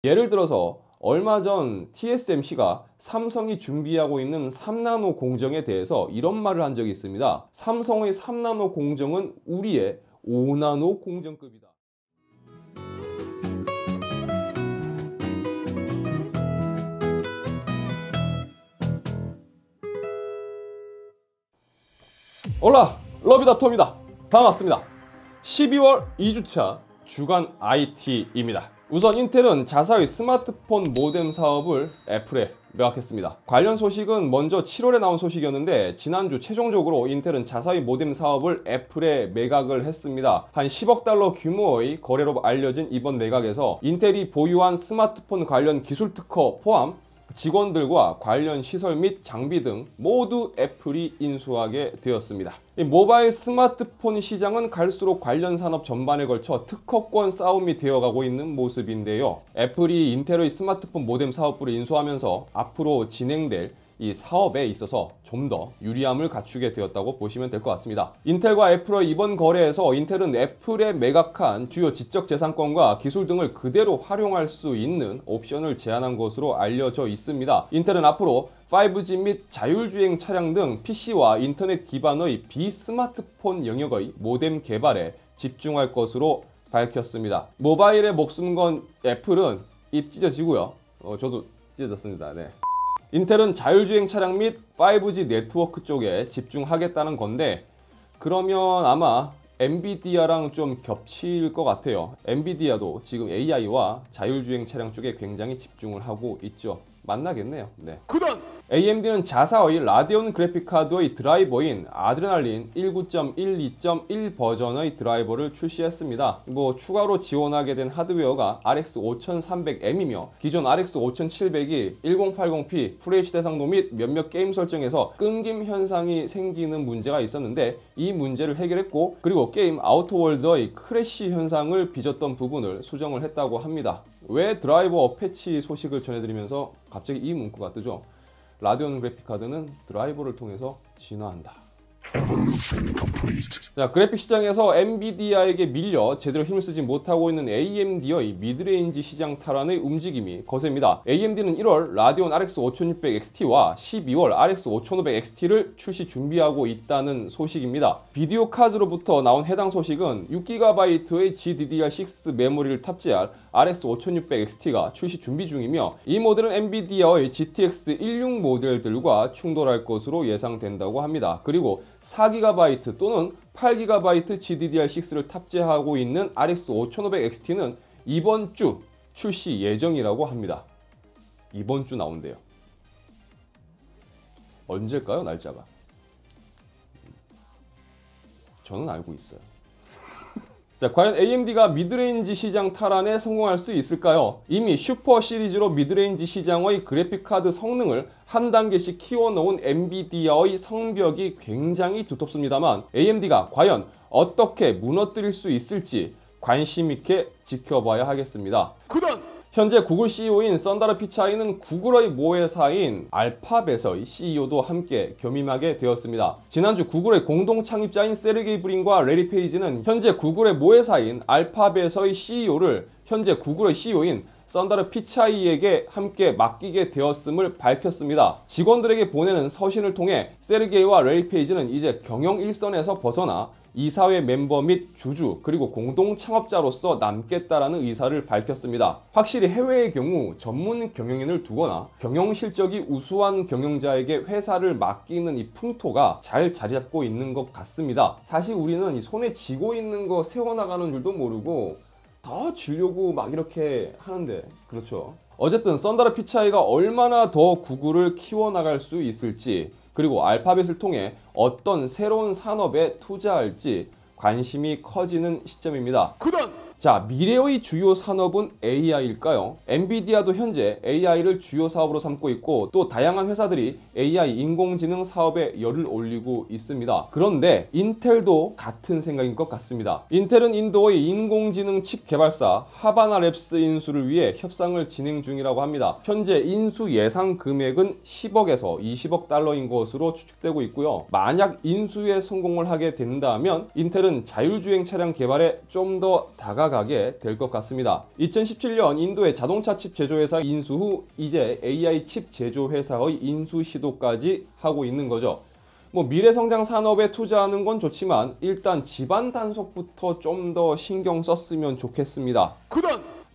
예를 들어서 얼마 전 TSMC가 삼성이 준비하고 있는 3나노 공정에 대해서 이런 말을 한 적이 있습니다. 삼성의 3나노 공정은 우리의 5나노 공정급이다. 올라 러비다 톰이다. 반갑습니다. 12월 2주차 주간 IT입니다. 우선 인텔은 자사의 스마트폰 모뎀 사업을 애플에 매각했습니다. 관련 소식은 먼저 7월에 나온 소식이었는데 지난주 최종적으로 인텔은 자사의 모뎀 사업을 애플에 매각을 했습니다. 한 10억 달러 규모의 거래로 알려진 이번 매각에서 인텔이 보유한 스마트폰 관련 기술 특허 포함 직원들과 관련 시설 및 장비 등 모두 애플이 인수하게 되었습니다. 이 모바일 스마트폰 시장은 갈수록 관련 산업 전반에 걸쳐 특허권 싸움이 되어가고 있는 모습인데요. 애플이 인텔의 스마트폰 모뎀 사업부를 인수하면서 앞으로 진행될 이 사업에 있어서 좀 더 유리함을 갖추게 되었다고 보시면 될 것 같습니다. 인텔과 애플의 이번 거래에서 인텔은 애플에 매각한 주요 지적재산권과 기술 등을 그대로 활용할 수 있는 옵션을 제안한 것으로 알려져 있습니다. 인텔은 앞으로 5G 및 자율주행 차량 등 PC와 인터넷 기반의 비스마트폰 영역의 모뎀 개발에 집중할 것으로 밝혔습니다. 모바일에 목숨 건 애플은 입 찢어지고요. 저도 찢어졌습니다. 네. 인텔은 자율주행 차량 및 5G 네트워크 쪽에 집중하겠다는 건데 그러면 아마 엔비디아랑 좀 겹칠 것 같아요. 엔비디아도 지금 AI와 자율주행 차량 쪽에 굉장히 집중을 하고 있죠. 만나겠네요. 네. AMD는 자사의 라데온 그래픽카드의 드라이버인 아드레날린 19.12.1 버전의 드라이버를 출시했습니다. 추가로 지원하게 된 하드웨어가 RX 5300M이며 기존 RX 5700이 1080p FH 대상도 및 몇몇 게임 설정에서 끊김 현상이 생기는 문제가 있었는데 이 문제를 해결했고 그리고 게임 아우터월드의 크래시 현상을 빚었던 부분을 수정을 했다고 합니다. 왜 드라이버 패치 소식을 전해드리면서 갑자기 이 문구가 뜨죠? 라데온 그래픽카드는 드라이버를 통해서 진화한다. 자, 그래픽 시장에서 엔비디아에게 밀려 제대로 힘을 쓰지 못하고 있는 AMD의 미드레인지 시장 탈환의 움직임이 거셉니다. AMD는 1월 라데온 RX 5600XT와 12월 RX 5500XT를 출시 준비하고 있다는 소식입니다. 비디오 카드로부터 나온 해당 소식은 6GB의 GDDR6 메모리를 탑재할 RX 5600XT가 출시 준비 중이며 이 모델은 엔비디아의 GTX 16 모델들과 충돌할 것으로 예상된다고 합니다. 그리고 4GB 또는 8GB GDDR6를 탑재하고 있는 RX 5500XT는 이번 주 출시 예정이라고 합니다. 이번 주 나온대요. 언제일까요, 날짜가? 저는 알고 있어요. 자, 과연 AMD가 미드레인지 시장 탈환에 성공할 수 있을까요? 이미 슈퍼 시리즈로 미드레인지 시장의 그래픽카드 성능을 한 단계씩 키워놓은 엔비디아의 성벽이 굉장히 두텁습니다만 AMD가 과연 어떻게 무너뜨릴 수 있을지 관심 있게 지켜봐야 하겠습니다. 현재 구글 CEO인 선다르 피차이는 구글의 모회사인 알파벳의 CEO도 함께 겸임하게 되었습니다. 지난주 구글의 공동 창립자인 세르게이 브린과 레리 페이지는 현재 구글의 모회사인 알파벳의 CEO를 현재 구글의 CEO인 선다르 피차이에게 함께 맡기게 되었음을 밝혔습니다. 직원들에게 보내는 서신을 통해 세르게이와 레리 페이지는 이제 경영 일선에서 벗어나 이사회 멤버 및 주주 그리고 공동 창업자로서 남겠다라는 의사를 밝혔습니다. 확실히 해외의 경우 전문 경영인을 두거나 경영 실적이 우수한 경영자에게 회사를 맡기는 이 풍토가 잘 자리 잡고 있는 것 같습니다. 사실 우리는 이 손에 쥐고 있는 거 세워나가는 줄도 모르고 더 쥐려고 막 이렇게 하는데 그렇죠. 어쨌든 선다르 피차이가 얼마나 더 구글을 키워나갈 수 있을지 그리고 알파벳을 통해 어떤 새로운 산업에 투자할지 관심이 커지는 시점입니다. 자, 미래의 주요 산업은 AI일까요? 엔비디아도 현재 AI를 주요 사업으로 삼고 있고 또 다양한 회사들이 AI 인공지능 사업에 열을 올리고 있습니다. 그런데 인텔도 같은 생각인 것 같습니다. 인텔은 인도의 인공지능 칩 개발사 하바나랩스 인수를 위해 협상을 진행 중이라고 합니다. 현재 인수 예상 금액은 10억에서 20억 달러인 것으로 추측되고 있고요. 만약 인수에 성공을 하게 된다면 인텔은 자율주행 차량 개발에 좀 더 다가가 다가가게 될 것 같습니다. 2017년 인도의 자동차 칩 제조회사 인수 후 이제 AI 칩 제조 회사의 인수 시도까지 하고 있는 거죠. 뭐 미래성장 산업에 투자하는 건 좋지만 일단 집안 단속부터 좀 더 신경 썼으면 좋겠습니다.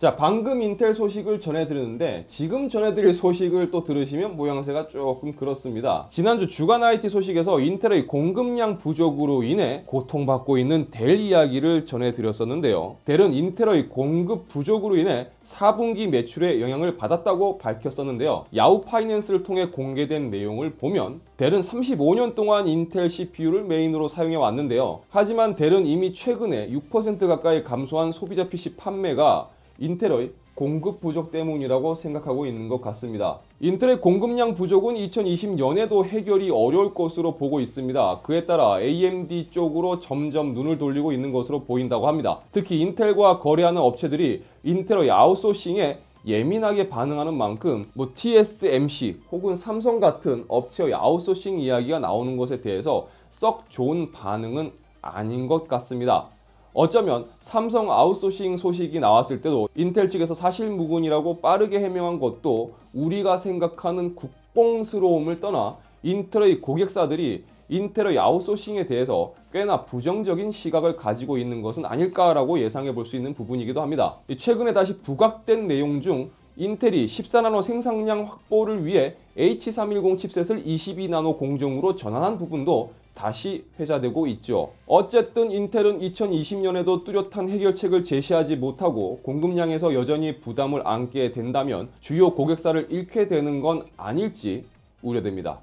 자, 방금 인텔 소식을 전해드렸는데 지금 전해드릴 소식을 또 들으시면 모양새가 조금 그렇습니다. 지난주 주간 IT 소식에서 인텔의 공급량 부족으로 인해 고통받고 있는 델 이야기를 전해드렸었는데요. 델은 인텔의 공급 부족으로 인해 4분기 매출에 영향을 받았다고 밝혔었는데요. 야후 파이낸스를 통해 공개된 내용을 보면 델은 35년 동안 인텔 CPU를 메인으로 사용해 왔는데요. 하지만 델은 이미 최근에 6% 가까이 감소한 소비자 PC 판매가 인텔의 공급 부족 때문이라고 생각하고 있는 것 같습니다. 인텔의 공급량 부족은 2020년에도 해결이 어려울 것으로 보고 있습니다. 그에 따라 AMD 쪽으로 점점 눈을 돌리고 있는 것으로 보인다고 합니다. 특히 인텔과 거래하는 업체들이 인텔의 아웃소싱에 예민하게 반응하는 만큼 TSMC 혹은 삼성 같은 업체의 아웃소싱 이야기가 나오는 것에 대해서 썩 좋은 반응은 아닌 것 같습니다. 어쩌면 삼성 아웃소싱 소식이 나왔을 때도 인텔 측에서 사실무근이라고 빠르게 해명한 것도 우리가 생각하는 국뽕스러움을 떠나 인텔의 고객사들이 인텔의 아웃소싱에 대해서 꽤나 부정적인 시각을 가지고 있는 것은 아닐까라고 예상해 볼 수 있는 부분이기도 합니다. 최근에 다시 부각된 내용 중 인텔이 14나노 생산량 확보를 위해 H310 칩셋을 22나노 공정으로 전환한 부분도 다시 회자되고 있죠. 어쨌든 인텔은 2020년에도 뚜렷한 해결책을 제시하지 못하고 공급량에서 여전히 부담을 안게 된다면 주요 고객사를 잃게 되는 건 아닐지 우려됩니다.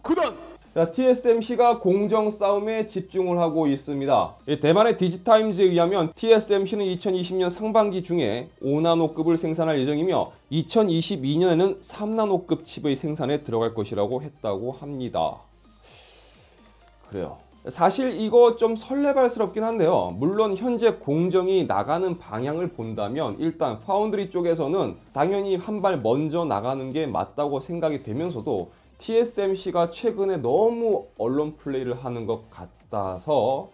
TSMC가 공정 싸움에 집중을 하고 있습니다. 대만의 디지타임즈에 의하면 TSMC는 2020년 상반기 중에 5나노급을 생산할 예정이며 2022년에는 3나노급 칩의 생산에 들어갈 것이라고 했다고 합니다. 그래요. 사실 이거 좀 설레발스럽긴 한데요. 물론 현재 공정이 나가는 방향을 본다면 일단 파운드리 쪽에서는 당연히 한 발 먼저 나가는 게 맞다고 생각이 되면서도 TSMC가 최근에 너무 언론 플레이를 하는 것 같아서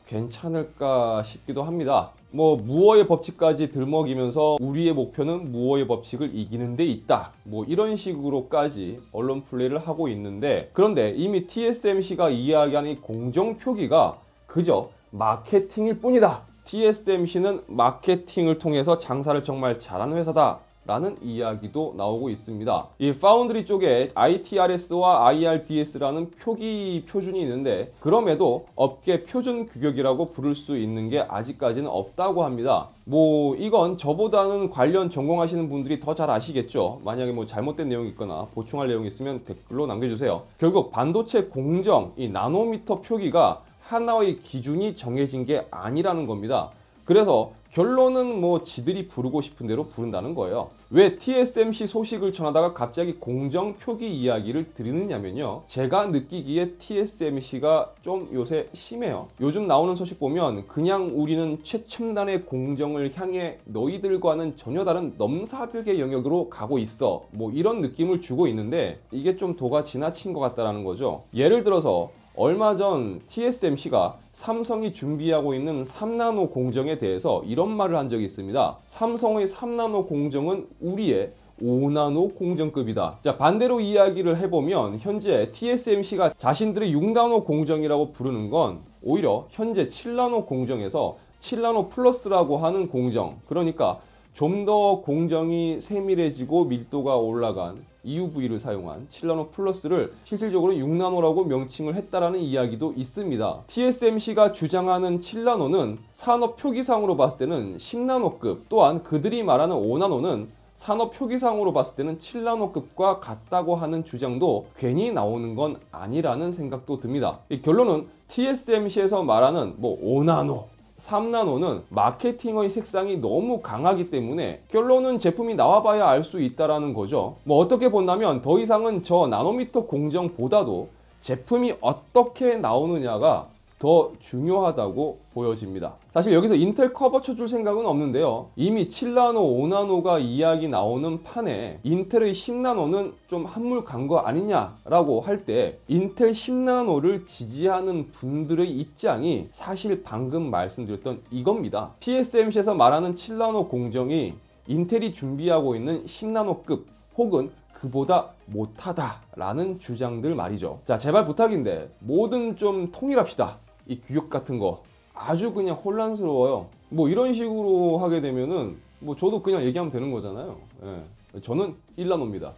괜찮을까 싶기도 합니다. 무어의 법칙까지 들먹이면서 우리의 목표는 무어의 법칙을 이기는 데 있다. 이런 식으로까지 언론 플레이를 하고 있는데, 그런데 이미 TSMC가 이야기하는 공정 표기가 그저 마케팅일 뿐이다. TSMC는 마케팅을 통해서 장사를 정말 잘하는 회사다 라는 이야기도 나오고 있습니다. 이 파운드리 쪽에 ITRS와 IRDS라는 표기 표준이 있는데 그럼에도 업계 표준 규격이라고 부를 수 있는 게 아직까지는 없다고 합니다. 이건 저보다는 관련 전공하시는 분들이 더 잘 아시겠죠. 만약에 잘못된 내용이 있거나 보충할 내용이 있으면 댓글로 남겨주세요. 결국 반도체 공정, 이 나노미터 표기가 하나의 기준이 정해진 게 아니라는 겁니다. 그래서 결론은 지들이 부르고 싶은 대로 부른다는 거예요. 왜 TSMC 소식을 전하다가 갑자기 공정 표기 이야기를 드리느냐면요. 제가 느끼기에 TSMC가 좀 요새 심해요. 요즘 나오는 소식 보면 그냥 우리는 최첨단의 공정을 향해 너희들과는 전혀 다른 넘사벽의 영역으로 가고 있어. 이런 느낌을 주고 있는데 이게 좀 도가 지나친 것 같다는 거죠. 예를 들어서 얼마 전 TSMC가 삼성이 준비하고 있는 3나노 공정에 대해서 이런 말을 한 적이 있습니다. 삼성의 3나노 공정은 우리의 5나노 공정급이다. 자, 반대로 이야기를 해보면 현재 TSMC가 자신들의 6나노 공정이라고 부르는 건 오히려 현재 7나노 공정에서 7나노 플러스라고 하는 공정, 그러니까 좀 더 공정이 세밀해지고 밀도가 올라간 EUV를 사용한 7나노 플러스를 실질적으로 6나노라고 명칭을 했다라는 이야기도 있습니다. TSMC가 주장하는 7나노는 산업 표기상으로 봤을 때는 10나노급, 또한 그들이 말하는 5나노는 산업 표기상으로 봤을 때는 7나노급과 같다고 하는 주장도 괜히 나오는 건 아니라는 생각도 듭니다. 이 결론은 TSMC에서 말하는 5나노 3나노는 마케팅의 색상이 너무 강하기 때문에 결론은 제품이 나와봐야 알 수 있다는 거죠. 어떻게 본다면 더 이상은 저 나노미터 공정보다도 제품이 어떻게 나오느냐가 더 중요하다고 보여집니다. 사실 여기서 인텔 커버 쳐줄 생각은 없는데요. 이미 7나노, 5나노가 이야기 나오는 판에 인텔의 10나노는 좀 한물 간 거 아니냐라고 할 때 인텔 10나노를 지지하는 분들의 입장이 사실 방금 말씀드렸던 이겁니다. TSMC에서 말하는 7나노 공정이 인텔이 준비하고 있는 10나노급 혹은 그보다 못하다라는 주장들 말이죠. 자, 제발 부탁인데 뭐든 좀 통일합시다. 이 규격 같은 거 아주 그냥 혼란스러워요. 뭐 이런 식으로 하게 되면은 뭐 저도 그냥 얘기하면 되는 거잖아요. 예. 저는 1나노입니다.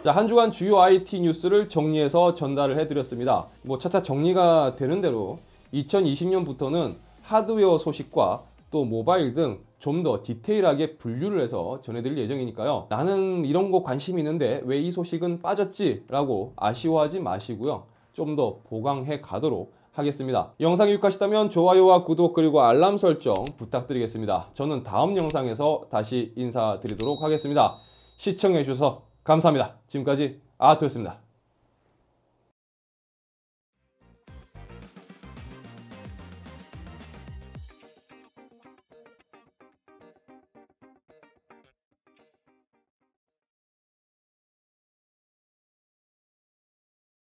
자, 한 주간 주요 IT 뉴스를 정리해서 전달을 해드렸습니다. 뭐 차차 정리가 되는 대로 2020년부터는 하드웨어 소식과 또 모바일 등 좀 더 디테일하게 분류를 해서 전해드릴 예정이니까요. 나는 이런 거 관심 있는데 왜 이 소식은 빠졌지? 라고 아쉬워하지 마시고요. 좀 더 보강해 가도록 하겠습니다. 영상이 유익하시다면 좋아요와 구독 그리고 알람 설정 부탁드리겠습니다. 저는 다음 영상에서 다시 인사드리도록 하겠습니다. 시청해 주셔서 감사합니다. 지금까지 아토였습니다.